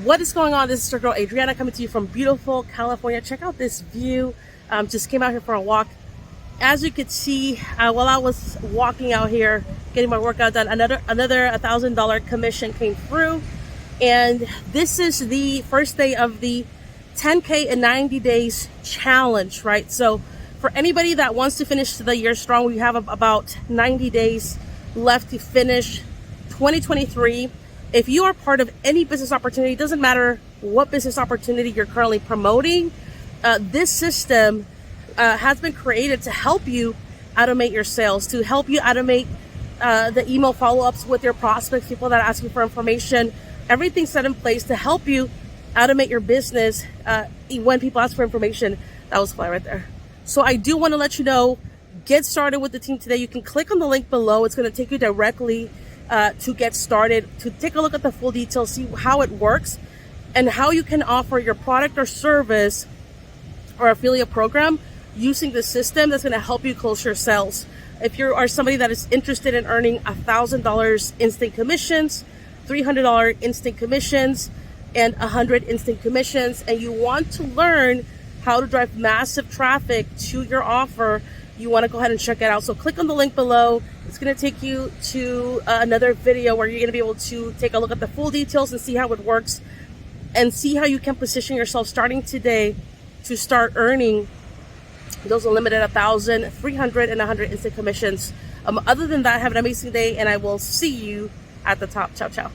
What is going on? This is your girl Adriana coming to you from beautiful California. Check out this view. Just came out here for a walk. As you could see, while I was walking out here, getting my workout done, another $1,000 commission came through. And this is the first day of the 10K in 90 days challenge, right? So for anybody that wants to finish the year strong, we have about 90 days left to finish 2023. If you are part of any business opportunity, it doesn't matter what business opportunity you're currently promoting, this system has been created to help you automate your sales, to help you automate the email follow-ups with your prospects, people that ask you for information. Everything's set in place to help you automate your business when people ask for information. That was fly right there. So I do want to let you know, get started with the team today. You can click on the link below. It's going to take you directly to get started, to take a look at the full details, see how it works, and how you can offer your product or service or affiliate program using the system that's going to help you close your sales. If you are somebody that is interested in earning $1,000 instant commissions, $300 instant commissions, and 100 instant commissions, and you want to learn how to drive massive traffic to your offer, you want to go ahead and check it out. So click on the link below. It's going to take you to another video where you're going to be able to take a look at the full details and see how it works and see how you can position yourself starting today to start earning those unlimited 1,000, 300, and 100 instant commissions. Other than that, have an amazing day, and I will see you at the top. Ciao, ciao.